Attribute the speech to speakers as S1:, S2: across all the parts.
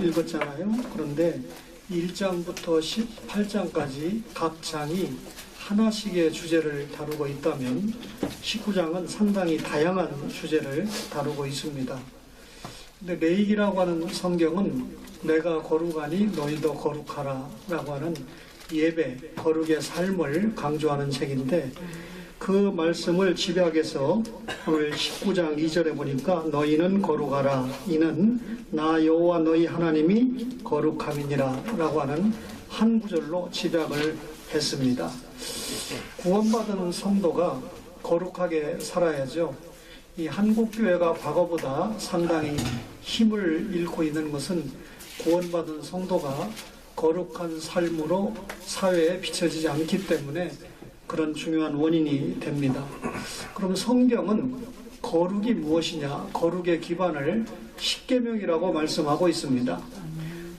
S1: 읽었잖아요. 그런데 1장부터 18장까지 각 장이 하나씩의 주제를 다루고 있다면 19장은 상당히 다양한 주제를 다루고 있습니다. 근데 레위기라고 하는 성경은 내가 거룩하니 너희도 거룩하라 라고 하는 예배, 거룩의 삶을 강조하는 책인데 그 말씀을 집약해서 오늘 19장 2절에 보니까 너희는 거룩하라 이는 나 여호와 너희 하나님이 거룩함이니라 라고 하는 한 구절로 집약을 했습니다. 구원받은 성도가 거룩하게 살아야죠. 이 한국교회가 과거보다 상당히 힘을 잃고 있는 것은 구원받은 성도가 거룩한 삶으로 사회에 비춰지지 않기 때문에 그런 중요한 원인이 됩니다. 그럼 성경은 거룩이 무엇이냐? 거룩의 기반을 십계명이라고 말씀하고 있습니다.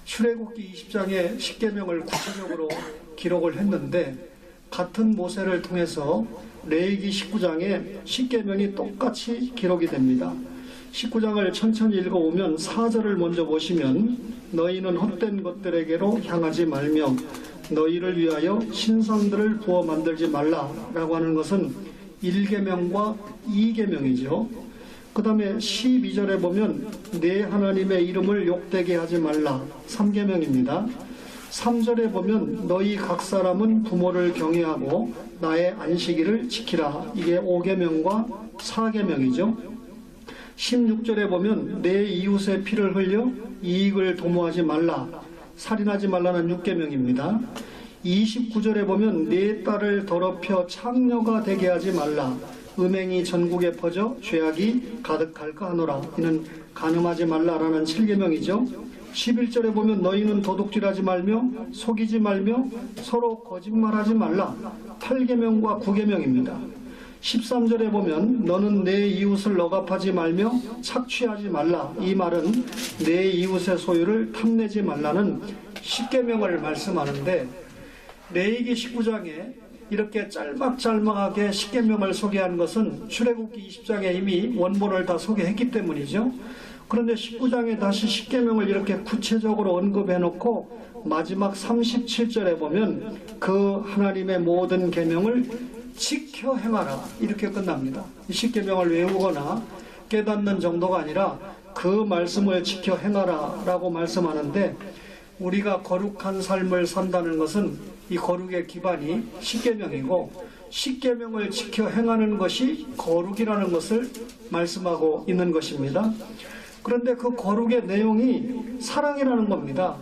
S1: 출애굽기 20장에 십계명을 구체적으로 기록을 했는데 같은 모세를 통해서 레위기 19장에 십계명이 똑같이 기록이 됩니다. 19장을 천천히 읽어보면 4절을 먼저 보시면 너희는 헛된 것들에게로 향하지 말며 너희를 위하여 신상들을 부어 만들지 말라라고 하는 것은 1계명과 2계명이죠. 그 다음에 12절에 보면 내 하나님의 이름을 욕되게 하지 말라 3계명입니다. 3절에 보면 너희 각 사람은 부모를 경외하고 나의 안식일을 지키라 이게 5계명과 4계명이죠. 16절에 보면 내 이웃의 피를 흘려 이익을 도모하지 말라 살인하지 말라는 6계명입니다. 29절에 보면 내 딸을 더럽혀 창녀가 되게 하지 말라 음행이 전국에 퍼져 죄악이 가득할까 하노라 이는 간음하지 말라라는 7계명이죠. 11절에 보면 너희는 도둑질하지 말며 속이지 말며 서로 거짓말하지 말라 8계명과 9계명입니다. 13절에 보면 너는 내 이웃을 억압하지 말며 착취하지 말라 이 말은 내 이웃의 소유를 탐내지 말라는 10계명을 말씀하는데 레위기 19장에 이렇게 짤막짤막하게 10계명을 소개한 것은 출애굽기 20장에 이미 원본을 다 소개했기 때문이죠. 그런데 19장에 다시 10계명을 이렇게 구체적으로 언급해 놓고 마지막 37절에 보면 그 하나님의 모든 계명을 지켜 행하라 이렇게 끝납니다. 이 10계명을 외우거나 깨닫는 정도가 아니라 그 말씀을 지켜 행하라 라고 말씀하는데 우리가 거룩한 삶을 산다는 것은 이 거룩의 기반이 10계명이고 10계명을 지켜 행하는 것이 거룩이라는 것을 말씀하고 있는 것입니다. 그런데 그 거룩의 내용이 사랑이라는 겁니다.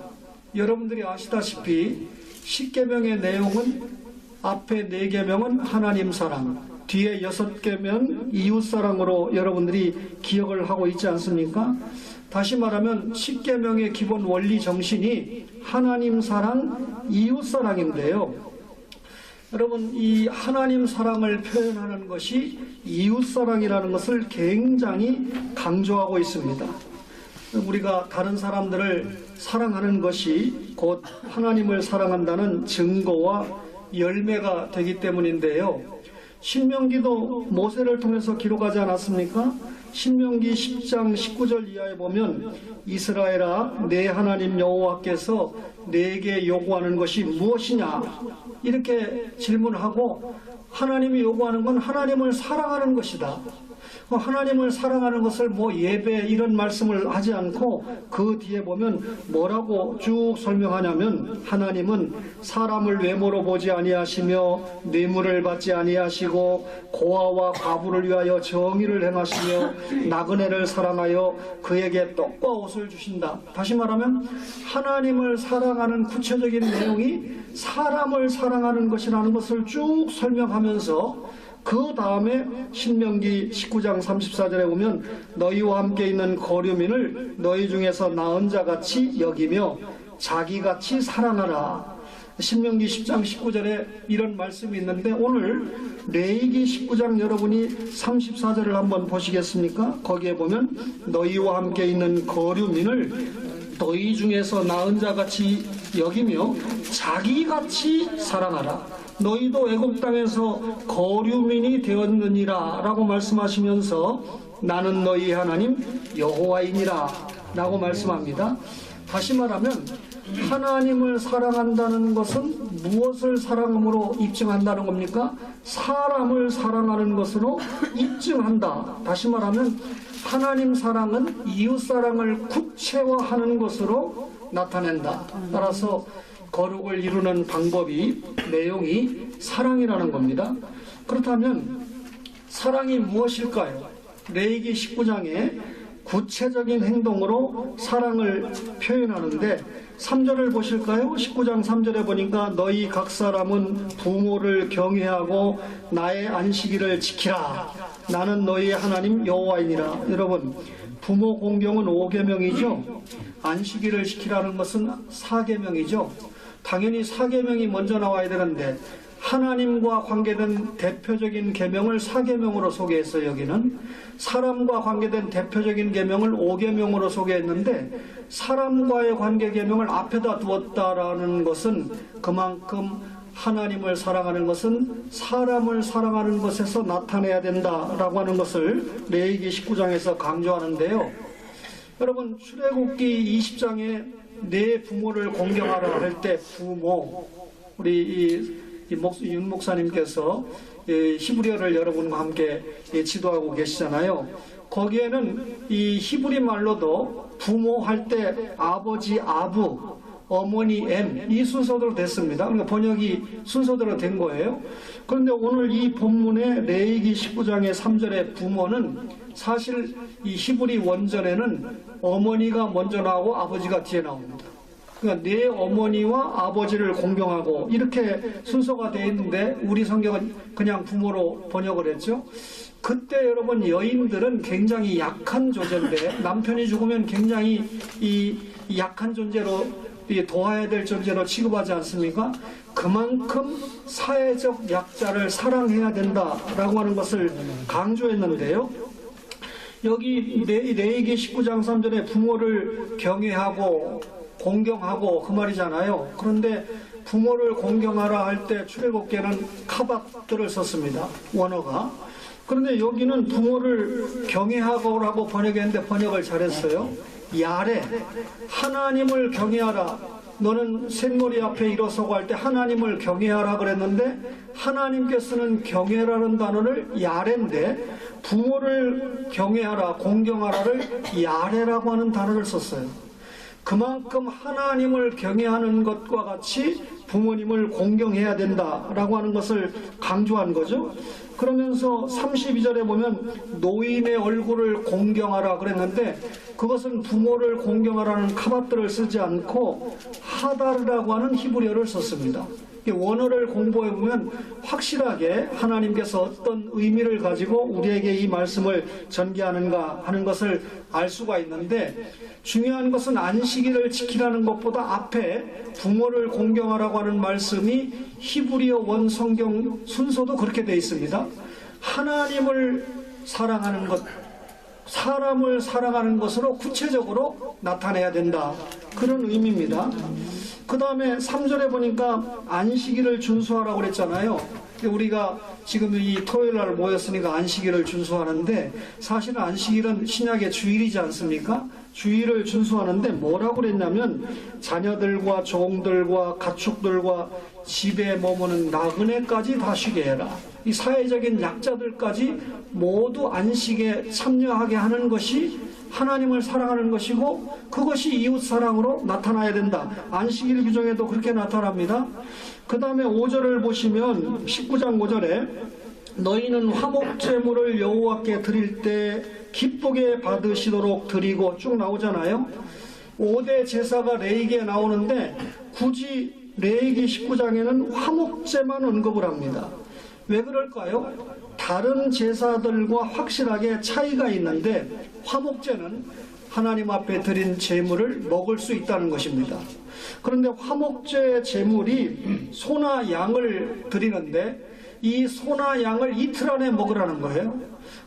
S1: 여러분들이 아시다시피 10계명의 내용은 앞에 4계명은 하나님 사랑, 뒤에 6계명 이웃 사랑으로 여러분들이 기억을 하고 있지 않습니까? 다시 말하면 10계명의 기본 원리 정신이 하나님 사랑, 이웃 사랑인데요. 여러분 이 하나님 사랑을 표현하는 것이 이웃 사랑이라는 것을 굉장히 강조하고 있습니다. 우리가 다른 사람들을 사랑하는 것이 곧 하나님을 사랑한다는 증거와 열매가 되기 때문인데요. 신명기도 모세를 통해서 기록하지 않았습니까? 신명기 10장 19절 이하에 보면 이스라엘아 내 하나님 여호와께서 내게 요구하는 것이 무엇이냐 이렇게 질문하고 하나님이 요구하는 건 하나님을 사랑하는 것이다. 하나님을 사랑하는 것을 뭐 예배 이런 말씀을 하지 않고 그 뒤에 보면 뭐라고 쭉 설명하냐면 하나님은 사람을 외모로 보지 아니하시며 뇌물을 받지 아니하시고 고아와 과부를 위하여 정의를 행하시며 나그네를 사랑하여 그에게 떡과 옷을 주신다. 다시 말하면 하나님을 사랑하는 구체적인 내용이 사람을 사랑하는 것이라는 것을 쭉 설명하면서 그 다음에 신명기 19장 34절에 보면 너희와 함께 있는 거류민을 너희 중에서 나은 자같이 여기며 자기같이 사랑하라. 신명기 10장 19절에 이런 말씀이 있는데 오늘 레위기 19장 여러분이 34절을 한번 보시겠습니까? 거기에 보면 너희와 함께 있는 거류민을 너희 중에서 나은 자같이 여기며 자기같이 사랑하라. 너희도 애굽 땅에서 거류민이 되었느니라 라고 말씀하시면서 나는 너희 하나님 여호와이니라 라고 말씀합니다. 다시 말하면 하나님을 사랑한다는 것은 무엇을 사랑함으로 입증한다는 겁니까? 사람을 사랑하는 것으로 입증한다. 다시 말하면 하나님 사랑은 이웃 사랑을 구체화하는 것으로 나타낸다. 따라서 거룩을 이루는 방법이, 내용이 사랑이라는 겁니다. 그렇다면 사랑이 무엇일까요? 레위기 19장에 구체적인 행동으로 사랑을 표현하는데 3절을 보실까요? 19장 3절에 보니까 너희 각 사람은 부모를 경외하고 나의 안식일을 지키라. 나는 너희의 하나님 여호와이니라. 여러분, 부모 공경은 5계명이죠. 안식일을 지키라는 것은 4계명이죠. 당연히 4계명이 먼저 나와야 되는데 하나님과 관계된 대표적인 계명을 4계명으로 소개했어요. 여기는 사람과 관계된 대표적인 계명을 5계명으로 소개했는데 사람과의 관계 계명을 앞에다 두었다라는 것은 그만큼 하나님을 사랑하는 것은 사람을 사랑하는 것에서 나타내야 된다라고 하는 것을 레위기 19장에서 강조하는데요. 여러분, 출애굽기 20장에 내 부모를 공경하라 할 때 부모, 우리 윤 목사님께서 히브리어를 여러분과 함께 지도하고 계시잖아요. 거기에는 이 히브리 말로도 부모 할 때 아버지 아부, 어머니 이 순서대로 됐습니다. 그러니까 번역이 순서대로 된 거예요. 그런데 오늘 이 본문의 레위기 19장의 3절의 부모는 사실 이 히브리 원전에는 어머니가 먼저 나오고 아버지가 뒤에 나옵니다. 그러니까 내 어머니와 아버지를 공경하고 이렇게 순서가 되어 있는데 우리 성경은 그냥 부모로 번역을 했죠. 그때 여러분 여인들은 굉장히 약한 존재인데 남편이 죽으면 굉장히 이 약한 존재로 도와야 될 존재로 취급하지 않습니까? 그만큼 사회적 약자를 사랑해야 된다라고 하는 것을 강조했는데요. 여기 레위기 19장 3절에 부모를 경외하고 공경하고 그 말이잖아요. 그런데 부모를 공경하라 할 때 출애굽기에는 카박들을 썼습니다. 원어가. 그런데 여기는 부모를 경외하고라고 번역했는데 번역을 잘했어요. 야레, 하나님을 경외하라. 너는 샘머리 앞에 일어서고 할 때 하나님을 경외하라 그랬는데 하나님께서는 경외라는 단어를 야레인데 부모를 경외하라, 공경하라를 야레라고 하는 단어를 썼어요. 그만큼 하나님을 경외하는 것과 같이 부모님을 공경해야 된다라고 하는 것을 강조한 거죠. 그러면서 32절에 보면 노인의 얼굴을 공경하라 그랬는데 그것은 부모를 공경하라는 카바트를 쓰지 않고 하다르라고 하는 히브리어를 썼습니다. 원어를 공부해 보면 확실하게 하나님께서 어떤 의미를 가지고 우리에게 이 말씀을 전개하는가 하는 것을 알 수가 있는데 중요한 것은 안식일을 지키라는 것보다 앞에 부모를 공경하라고 하는 말씀이 히브리어 원 성경 순서도 그렇게 되어 있습니다. 하나님을 사랑하는 것, 사람을 사랑하는 것으로 구체적으로 나타내야 된다. 그런 의미입니다. 그 다음에 3절에 보니까 안식일을 준수하라고 그랬잖아요. 우리가 지금 이 토요일 날 모였으니까 안식일을 준수하는데 사실은 안식일은 신약의 주일이지 않습니까? 주일을 준수하는데 뭐라고 그랬냐면 자녀들과 종들과 가축들과 집에 머무는 나그네까지 다 쉬게 해라. 이 사회적인 약자들까지 모두 안식에 참여하게 하는 것이 하나님을 사랑하는 것이고 그것이 이웃사랑으로 나타나야 된다. 안식일 규정에도 그렇게 나타납니다. 그 다음에 5절을 보시면 19장 5절에 너희는 화목제물을 여호와께 드릴 때 기쁘게 받으시도록 드리고 쭉 나오잖아요. 5대 제사가 레위기에 나오는데 굳이 레위기 19장에는 화목제만 언급을 합니다. 왜 그럴까요? 다른 제사들과 확실하게 차이가 있는데 화목제는 하나님 앞에 드린 제물을 먹을 수 있다는 것입니다. 그런데 화목제 제물이 소나 양을 드리는데 이 소나 양을 이틀 안에 먹으라는 거예요.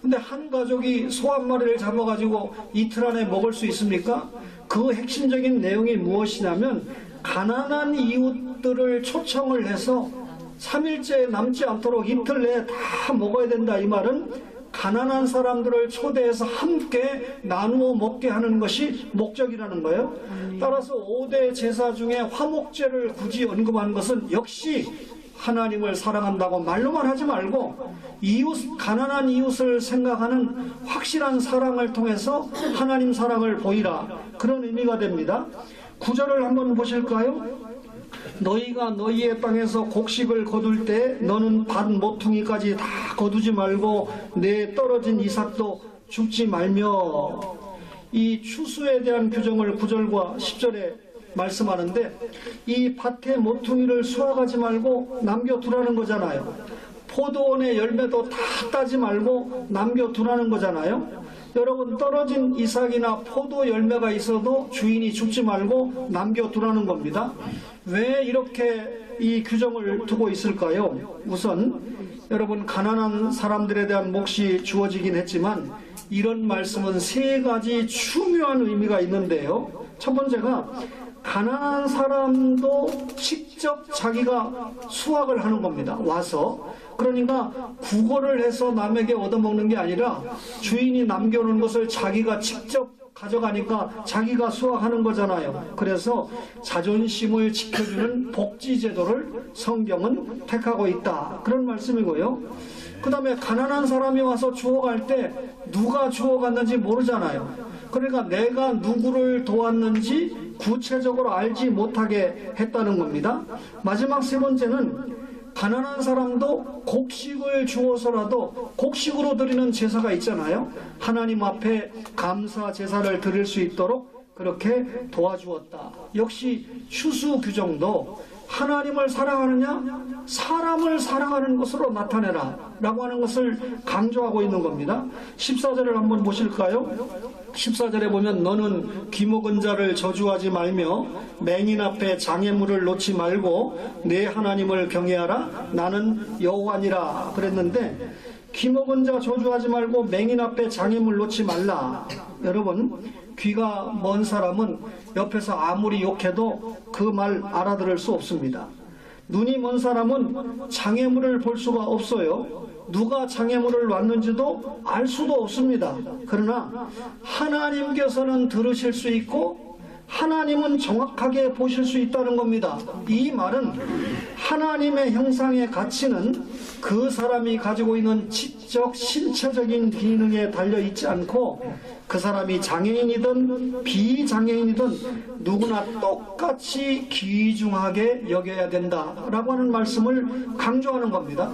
S1: 근데 한 가족이 소 한 마리를 잡아가지고 이틀 안에 먹을 수 있습니까? 그 핵심적인 내용이 무엇이냐면 가난한 이웃들을 초청을 해서 3일째 남지 않도록 이틀 내에 다 먹어야 된다. 이 말은 가난한 사람들을 초대해서 함께 나누어 먹게 하는 것이 목적이라는 거예요. 따라서 5대 제사 중에 화목제를 굳이 언급한 것은 역시 하나님을 사랑한다고 말로만 하지 말고 가난한 이웃을 생각하는 확실한 사랑을 통해서 하나님 사랑을 보이라, 그런 의미가 됩니다. 9절을 한번 보실까요? 너희가 너희의 땅에서 곡식을 거둘 때 너는 밭 모퉁이까지 다 거두지 말고 내 떨어진 이삭도 줍지 말며. 이 추수에 대한 규정을 9절과 10절에 말씀하는데, 이 밭의 모퉁이를 수확하지 말고 남겨두라는 거잖아요. 포도원의 열매도 다 따지 말고 남겨두라는 거잖아요. 여러분, 떨어진 이삭이나 포도 열매가 있어도 주인이 줍지 말고 남겨두라는 겁니다. 왜 이렇게 이 규정을 두고 있을까요? 우선 여러분, 가난한 사람들에 대한 몫이 주어지긴 했지만 이런 말씀은 세 가지 중요한 의미가 있는데요. 첫 번째가 가난한 사람도 직접 자기가 수확을 하는 겁니다. 와서. 그러니까 구걸을 해서 남에게 얻어먹는 게 아니라 주인이 남겨놓은 것을 자기가 직접 가져가니까 자기가 수확하는 거잖아요. 그래서 자존심을 지켜주는 복지제도를 성경은 택하고 있다, 그런 말씀이고요. 그 다음에 가난한 사람이 와서 주워갈 때 누가 주워갔는지 모르잖아요. 그러니까 내가 누구를 도왔는지 구체적으로 알지 못하게 했다는 겁니다. 마지막 세 번째는 가난한 사람도 곡식을 주어서라도 곡식으로 드리는 제사가 있잖아요. 하나님 앞에 감사 제사를 드릴 수 있도록 그렇게 도와주었다. 역시 추수 규정도 하나님을 사랑하느냐, 사람을 사랑하는 것으로 나타내라 라고 하는 것을 강조하고 있는 겁니다. 14절을 한번 보실까요? 14절에 보면 너는 귀먹은 자를 저주하지 말며 맹인 앞에 장애물을 놓지 말고 내 하나님을 경외하라, 나는 여호와니라 그랬는데, 귀먹은 자 저주하지 말고 맹인 앞에 장애물 놓지 말라. 여러분, 귀가 먼 사람은 옆에서 아무리 욕해도 그 말 알아들을 수 없습니다. 눈이 먼 사람은 장애물을 볼 수가 없어요. 누가 장애물을 놨는지도 알 수도 없습니다. 그러나 하나님께서는 들으실 수 있고 하나님은 정확하게 보실 수 있다는 겁니다. 이 말은 하나님의 형상의 가치는 그 사람이 가지고 있는 지적 신체적인 기능에 달려있지 않고 그 사람이 장애인이든 비장애인이든 누구나 똑같이 귀중하게 여겨야 된다라고 하는 말씀을 강조하는 겁니다.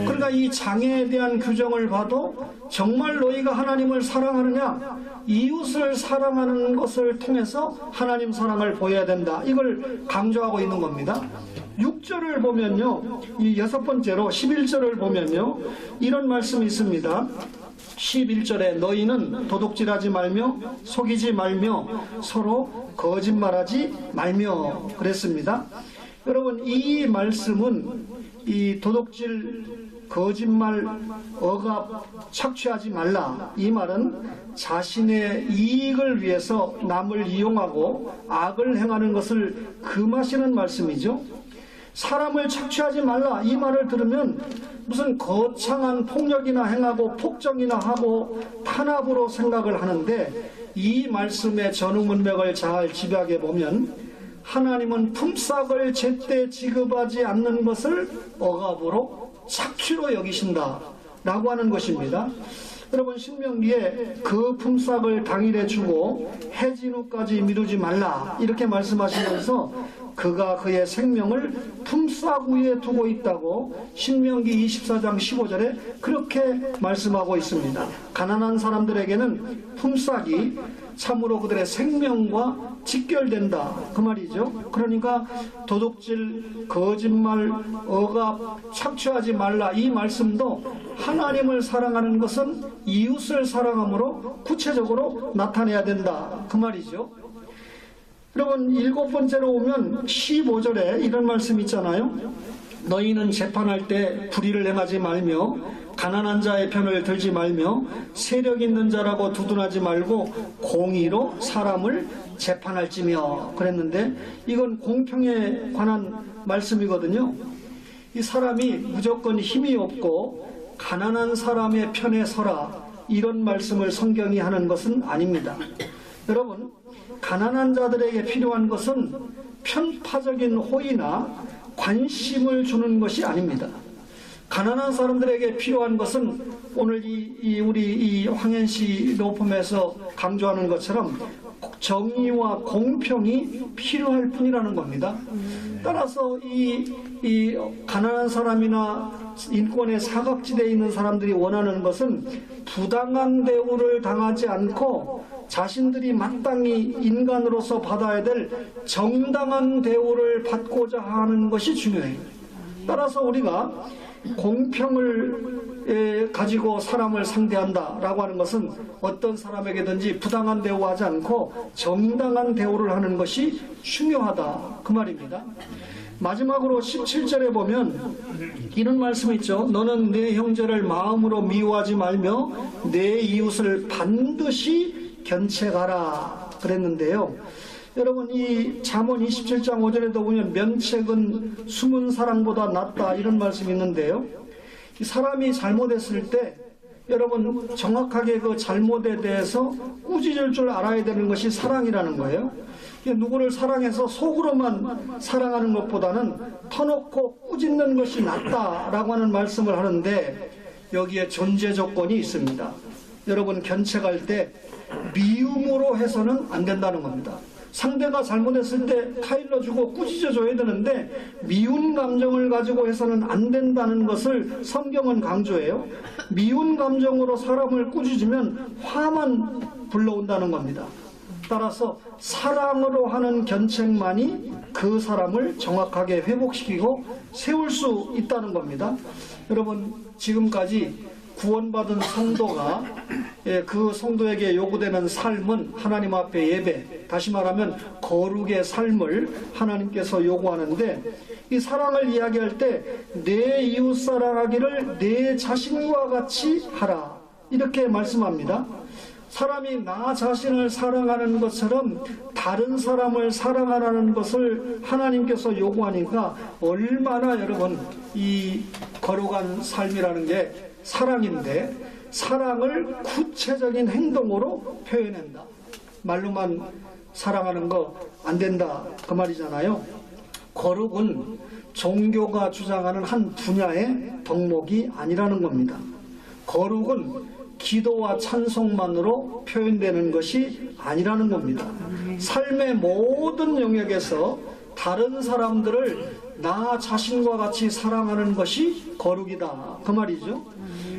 S1: 그러니까 이 장애에 대한 규정을 봐도 정말 너희가 하나님을 사랑하느냐, 이웃을 사랑하는 것을 통해서 하나님 사랑을 보여야 된다, 이걸 강조하고 있는 겁니다. 6절을 보면요, 이 6번째로 11절을 보면요, 이런 말씀이 있습니다. 11절에 너희는 도둑질하지 말며 속이지 말며 서로 거짓말하지 말며 그랬습니다. 여러분, 이 말씀은 이 도둑질, 거짓말, 억압, 착취하지 말라, 이 말은 자신의 이익을 위해서 남을 이용하고 악을 행하는 것을 금하시는 말씀이죠. 사람을 착취하지 말라, 이 말을 들으면 무슨 거창한 폭력이나 행하고 폭정이나 하고 탄압으로 생각을 하는데, 이 말씀의 전후 문맥을 잘 집약해 보면 하나님은 품삯을 제때 지급하지 않는 것을 억압으로 착취로 여기신다 라고 하는 것입니다. 여러분, 신명기에 그 품삯을 당일에 주고 해진 후까지 미루지 말라 이렇게 말씀하시면서 그가 그의 생명을 품삯 위에 두고 있다고 신명기 24장 15절에 그렇게 말씀하고 있습니다. 가난한 사람들에게는 품삯이 참으로 그들의 생명과 직결된다, 그 말이죠. 그러니까 도둑질, 거짓말, 억압, 착취하지 말라, 이 말씀도 하나님을 사랑하는 것은 이웃을 사랑함으로 구체적으로 나타내야 된다, 그 말이죠. 여러분, 7번째로 오면 15절에 이런 말씀 있잖아요. 너희는 재판할 때 불의를 행하지 말며 가난한 자의 편을 들지 말며 세력 있는 자라고 두둔하지 말고 공의로 사람을 재판할지며 그랬는데, 이건 공평에 관한 말씀이거든요. 이 사람이 무조건 힘이 없고 가난한 사람의 편에 서라 이런 말씀을 성경이 하는 것은 아닙니다. 여러분, 가난한 자들에게 필요한 것은 편파적인 호의나 관심을 주는 것이 아닙니다. 가난한 사람들에게 필요한 것은 오늘 우리 황현시 로펌에서 강조하는 것처럼 정의와 공평이 필요할 뿐이라는 겁니다. 따라서 이 가난한 사람이나 인권의 사각지대에 있는 사람들이 원하는 것은 부당한 대우를 당하지 않고 자신들이 마땅히 인간으로서 받아야 될 정당한 대우를 받고자 하는 것이 중요해요. 따라서 우리가 공평을 가지고 사람을 상대한다라고 하는 것은 어떤 사람에게든지 부당한 대우하지 않고 정당한 대우를 하는 것이 중요하다 그 말입니다. 마지막으로 17절에 보면 이런 말씀이 있죠. 너는 내 형제를 마음으로 미워하지 말며 내 이웃을 반드시 견책하라 그랬는데요. 여러분, 이 잠언 27장 5절에도 보면 면책은 숨은 사랑보다 낫다 이런 말씀이 있는데요. 이 사람이 잘못했을 때 여러분 정확하게 그 잘못에 대해서 꾸짖을 줄 알아야 되는 것이 사랑이라는 거예요. 누구를 사랑해서 속으로만 사랑하는 것보다는 터놓고 꾸짖는 것이 낫다라고 하는 말씀을 하는데 여기에 존재 조건이 있습니다. 여러분, 견책할 때 미움으로 해서는 안 된다는 겁니다. 상대가 잘못했을 때 타일러 주고 꾸짖어 줘야 되는데 미운 감정을 가지고 해서는 안 된다는 것을 성경은 강조해요. 미운 감정으로 사람을 꾸짖으면 화만 불러온다는 겁니다. 따라서 사랑으로 하는 견책만이 그 사람을 정확하게 회복시키고 세울 수 있다는 겁니다. 여러분, 지금까지 구원받은 성도가 그 성도에게 요구되는 삶은 하나님 앞에 예배, 다시 말하면 거룩의 삶을 하나님께서 요구하는데 이 사랑을 이야기할 때 내 이웃 사랑하기를 내 자신과 같이 하라 이렇게 말씀합니다. 사람이 나 자신을 사랑하는 것처럼 다른 사람을 사랑하라는 것을 하나님께서 요구하니까 얼마나 여러분 이 거룩한 삶이라는 게 사랑인데 사랑을 구체적인 행동으로 표현한다. 말로만 사랑하는 거 안 된다 그 말이잖아요. 거룩은 종교가 주장하는 한 분야의 덕목이 아니라는 겁니다. 거룩은 기도와 찬송만으로 표현되는 것이 아니라는 겁니다. 삶의 모든 영역에서 다른 사람들을 나 자신과 같이 사랑하는 것이 거룩이다 그 말이죠.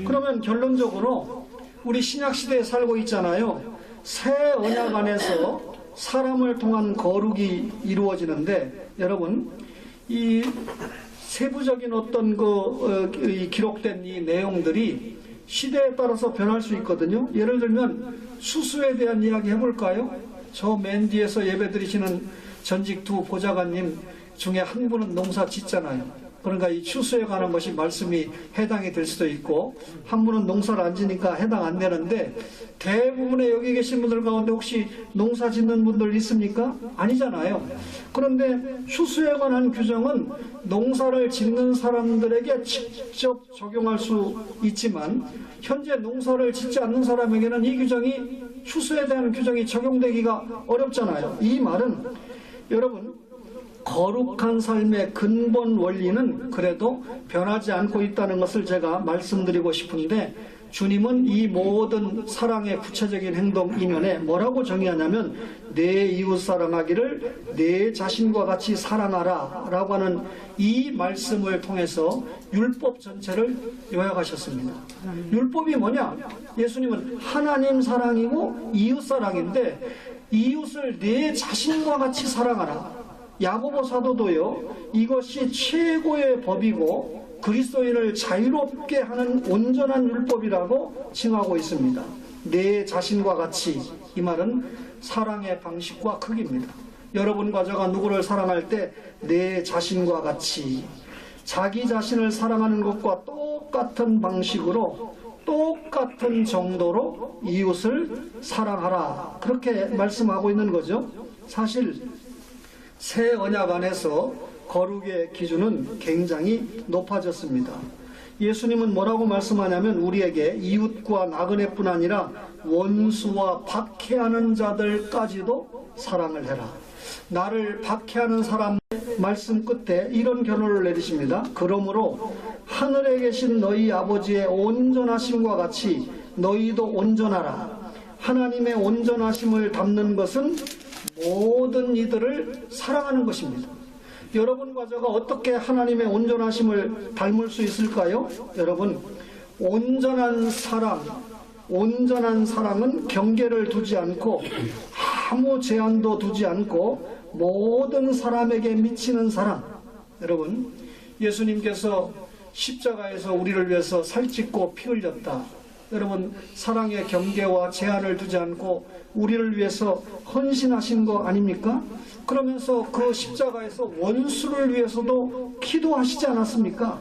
S1: 그러면 결론적으로 우리 신약시대에 살고 있잖아요. 새 언약 안에서 사람을 통한 거룩이 이루어지는데 여러분, 이 세부적인 어떤 기록된 이 내용들이 시대에 따라서 변할 수 있거든요. 예를 들면 수수에 대한 이야기 해볼까요? 저 맨 뒤에서 예배 드리시는 전직 두 보좌관님 중에 한 분은 농사 짓잖아요. 그러니까 이 추수에 관한 것이 말씀이 해당이 될 수도 있고 한 분은 농사를 안 지니까 해당 안 되는데 대부분의 여기 계신 분들 가운데 혹시 농사 짓는 분들 있습니까? 아니잖아요. 그런데 추수에 관한 규정은 농사를 짓는 사람들에게 직접 적용할 수 있지만 현재 농사를 짓지 않는 사람에게는 이 규정이 추수에 대한 규정이 적용되기가 어렵잖아요. 이 말은 여러분 거룩한 삶의 근본 원리는 그래도 변하지 않고 있다는 것을 제가 말씀드리고 싶은데 주님은 이 모든 사랑의 구체적인 행동 이면에 뭐라고 정의하냐면 내 이웃 사랑하기를 내 자신과 같이 사랑하라 라고 하는 이 말씀을 통해서 율법 전체를 요약하셨습니다. 율법이 뭐냐? 예수님은 하나님 사랑이고 이웃 사랑인데 이웃을 내 자신과 같이 사랑하라. 야고보 사도도요, 이것이 최고의 법이고 그리스도인을 자유롭게 하는 온전한 율법이라고 칭하고 있습니다. 내 자신과 같이, 이 말은 사랑의 방식과 크기입니다. 여러분과 저가 누구를 사랑할 때 내 자신과 같이 자기 자신을 사랑하는 것과 똑같은 방식으로 똑같은 정도로 이웃을 사랑하라, 그렇게 말씀하고 있는 거죠. 사실 새 언약 안에서 거룩의 기준은 굉장히 높아졌습니다. 예수님은 뭐라고 말씀하냐면 우리에게 이웃과 나그네뿐 아니라 원수와 박해하는 자들까지도 사랑을 해라. 나를 박해하는 사람 말씀 끝에 이런 결론을 내리십니다. 그러므로 하늘에 계신 너희 아버지의 온전하심과 같이 너희도 온전하라. 하나님의 온전하심을 담는 것은 모든 이들을 사랑하는 것입니다. 여러분과 제가 어떻게 하나님의 온전하심을 닮을 수 있을까요? 여러분, 온전한 사랑은 경계를 두지 않고 아무 제한도 두지 않고 모든 사람에게 미치는 사랑. 여러분, 예수님께서 십자가에서 우리를 위해서 살찢고 피 흘렸다. 여러분, 사랑의 경계와 제한을 두지 않고 우리를 위해서 헌신하신 거 아닙니까? 그러면서 그 십자가에서 원수를 위해서도 기도하시지 않았습니까?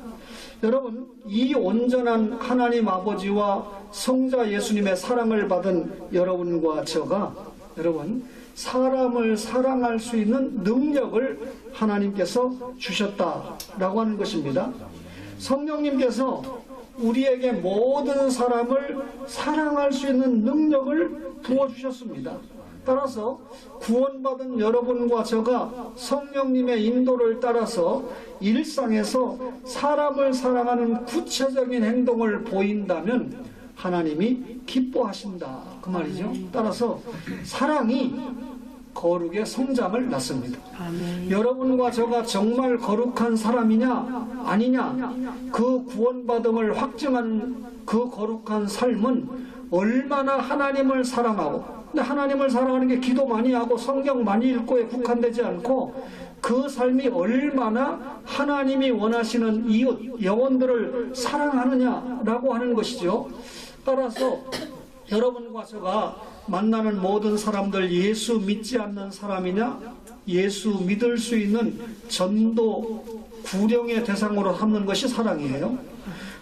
S1: 여러분, 이 온전한 하나님 아버지와 성자 예수님의 사랑을 받은 여러분과 저가 여러분, 사람을 사랑할 수 있는 능력을 하나님께서 주셨다라고 하는 것입니다. 성령님께서 우리에게 모든 사람을 사랑할 수 있는 능력을 부어주셨습니다. 따라서 구원받은 여러분과 저가 성령님의 인도를 따라서 일상에서 사람을 사랑하는 구체적인 행동을 보인다면 하나님이 기뻐하신다 그 말이죠. 따라서 사랑이 거룩의 성장을 낳습니다. 아멘. 여러분과 저가 정말 거룩한 사람이냐 아니냐, 그 구원받음을 확증한 그 거룩한 삶은 얼마나 하나님을 사랑하고, 근데 하나님을 사랑하는 게 기도 많이 하고 성경 많이 읽고에 국한되지 않고 그 삶이 얼마나 하나님이 원하시는 이웃 영혼들을 사랑하느냐라고 하는 것이죠. 따라서 여러분과 제가 만나는 모든 사람들 예수 믿지 않는 사람이냐, 예수 믿을 수 있는 전도 구령의 대상으로 삼는 것이 사랑이에요.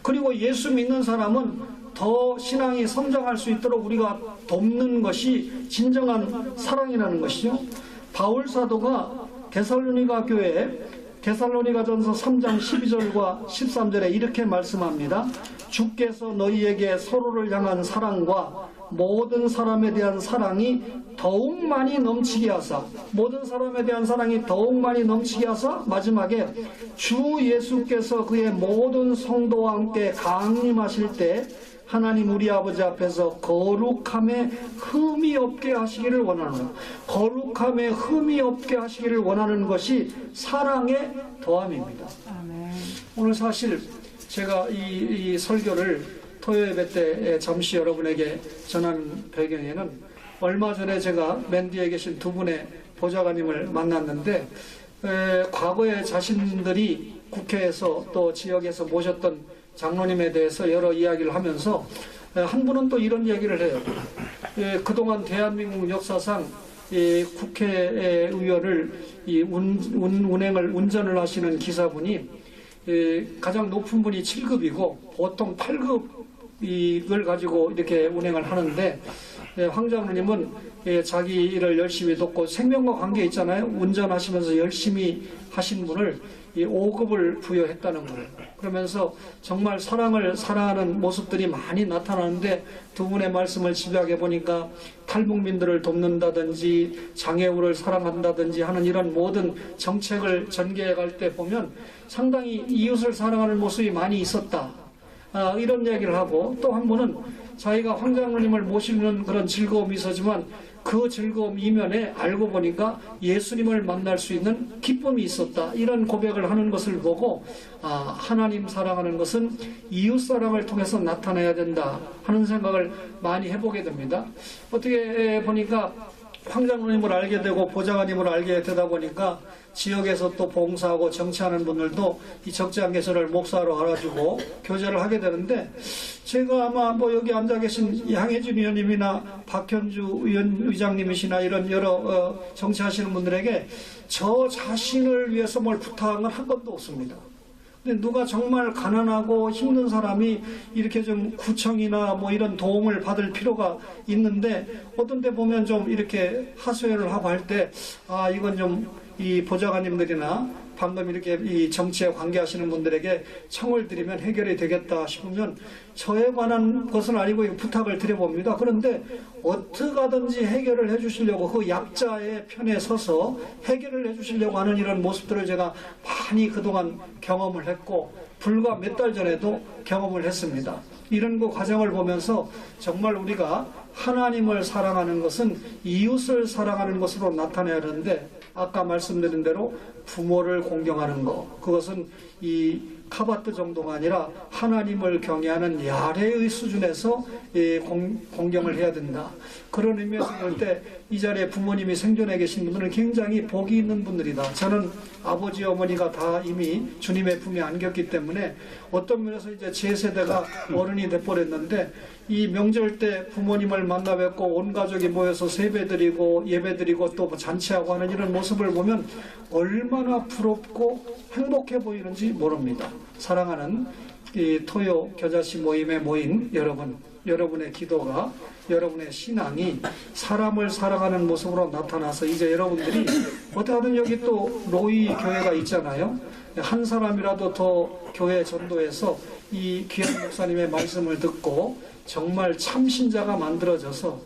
S1: 그리고 예수 믿는 사람은 더 신앙이 성장할 수 있도록 우리가 돕는 것이 진정한 사랑이라는 것이죠. 바울 사도가 데살로니가 교회에 데살로니가전서 3장 12절과 13절에 이렇게 말씀합니다. 주께서 너희에게 서로를 향한 사랑과 모든 사람에 대한 사랑이 더욱 많이 넘치게 하사, 모든 사람에 대한 사랑이 더욱 많이 넘치게 하사, 마지막에 주 예수께서 그의 모든 성도와 함께 강림하실 때 하나님 우리 아버지 앞에서 거룩함에 흠이 없게 하시기를 원하노라. 거룩함에 흠이 없게 하시기를 원하는 것이 사랑의 더함입니다. 아멘. 오늘 사실 제가 이 설교를 토요예배 때 잠시 여러분에게 전하는 배경에는 얼마 전에 제가 맨 뒤에 계신 두 분의 보좌관님을 만났는데 과거에 자신들이 국회에서 또 지역에서 모셨던 장로님에 대해서 여러 이야기를 하면서 한 분은 또 이런 이야기를 해요. 그동안 대한민국 역사상 국회의원을 운전을 하시는 기사분이 가장 높은 분이 7급이고 보통 8급을 가지고 이렇게 운행을 하는데 황 장로님은 자기 일을 열심히 돕고 생명과 관계 있잖아요. 운전하시면서 열심히 하신 분을 5급을 부여했다는 거예요. 그러면서 정말 사랑을 사랑하는 모습들이 많이 나타나는데 두 분의 말씀을 집약해 보니까 탈북민들을 돕는다든지 장애우를 사랑한다든지 하는 이런 모든 정책을 전개해 갈 때 보면 상당히 이웃을 사랑하는 모습이 많이 있었다. 이런 이야기를 하고, 또 한 분은 자기가 황 장로님을 모시는 그런 즐거움이 있었지만 그 즐거움 이면에 알고 보니까 예수님을 만날 수 있는 기쁨이 있었다. 이런 고백을 하는 것을 보고 하나님 사랑하는 것은 이웃 사랑을 통해서 나타내야 된다 하는 생각을 많이 해보게 됩니다. 어떻게 보니까 황 장로님을 알게 되고 보좌관님을 알게 되다 보니까 지역에서 또 봉사하고 정치하는 분들도 이 적지 않게 저를 목사로 알아주고 교제를 하게 되는데, 제가 아마 여기 앉아 계신 양혜진 의원님이나 박현주 의장님이시나 이런 여러 정치하시는 분들에게 저 자신을 위해서 뭘 부탁한 건 한 번도 없습니다. 근데 누가 정말 가난하고 힘든 사람이 이렇게 좀 구청이나 이런 도움을 받을 필요가 있는데 어떤 때 보면 좀 이렇게 하소연을 하고 할 때 이건 좀 이 보좌관님들이나 방금 이렇게 이 정치에 관계하시는 분들에게 청을 드리면 해결이 되겠다 싶으면 저에 관한 것은 아니고 부탁을 드려봅니다. 그런데 어떻게 하든지 해결을 해주시려고 그 약자의 편에 서서 해결을 해주시려고 하는 이런 모습들을 제가 많이 그동안 경험을 했고 불과 몇 달 전에도 경험을 했습니다. 이런 그 과정을 보면서 정말 우리가 하나님을 사랑하는 것은 이웃을 사랑하는 것으로 나타내야 하는데 아까 말씀드린 대로 부모를 공경하는 것, 그것은 이 카바트 정도가 아니라 하나님을 경외하는 야레의 수준에서 공경을 해야 된다. 그런 의미에서 볼 때 이 자리에 부모님이 생존해 계신 분들은 굉장히 복이 있는 분들이다. 저는 아버지 어머니가 다 이미 주님의 품에 안겼기 때문에 어떤 면에서 이제 제 세대가 어른이 돼버렸는데 이 명절 때 부모님을 만나 뵙고 온 가족이 모여서 세배드리고 예배드리고 또 잔치하고 하는 이런 모습을 보면 얼마나 부럽고 행복해 보이는지 모릅니다. 사랑하는 이 토요 겨자씨 모임에 모인 여러분, 여러분의 기도가, 여러분의 신앙이 사람을 사랑하는 모습으로 나타나서 이제 여러분들이 어떻게 하든 여기 또 로이 교회가 있잖아요. 한 사람이라도 더 교회 전도해서 이 귀한 목사님의 말씀을 듣고 정말 참신자가 만들어져서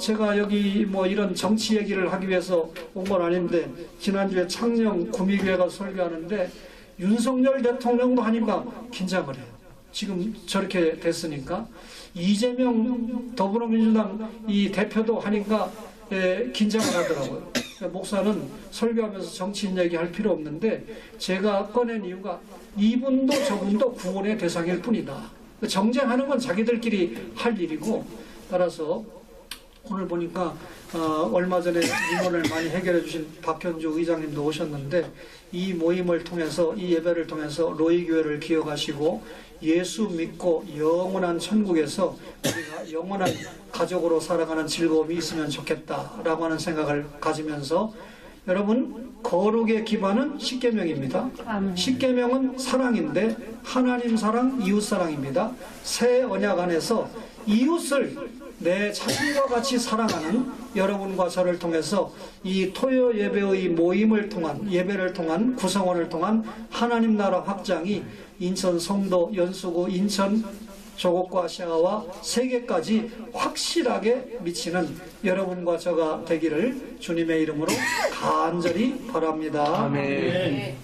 S1: 제가 여기 뭐 이런 정치 얘기를 하기 위해서 온 건 아닌데 지난주에 창녕 구미교회가 설교하는데 윤석열 대통령도 하니까 긴장을 해요. 지금 저렇게 됐으니까 이재명 더불어민주당 이 대표도 하니까 긴장을 하더라고요. 목사는 설교하면서 정치인 얘기할 필요 없는데 제가 꺼낸 이유가 이분도 저분도 구원의 대상일 뿐이다. 정쟁하는 건 자기들끼리 할 일이고 따라서 오늘 보니까 얼마 전에 민원을 많이 해결해 주신 박현주 의장님도 오셨는데 이 모임을 통해서 이 예배를 통해서 로이교회를 기억하시고 예수 믿고 영원한 천국에서 우리가 영원한 가족으로 살아가는 즐거움이 있으면 좋겠다라고 하는 생각을 가지면서 여러분 거룩의 기반은 십계명입니다. 십계명은 사랑인데 하나님 사랑, 이웃 사랑입니다. 새 언약 안에서 이웃을 내 자신과 같이 사랑하는 여러분과 저를 통해서 이 토요 예배의 모임을 통한 예배를 통한 구성원을 통한 하나님 나라 확장이 인천 성도 연수구 인천 조국과 아시아와 세계까지 확실하게 미치는 여러분과 저가 되기를 주님의 이름으로 간절히 바랍니다.
S2: 아멘.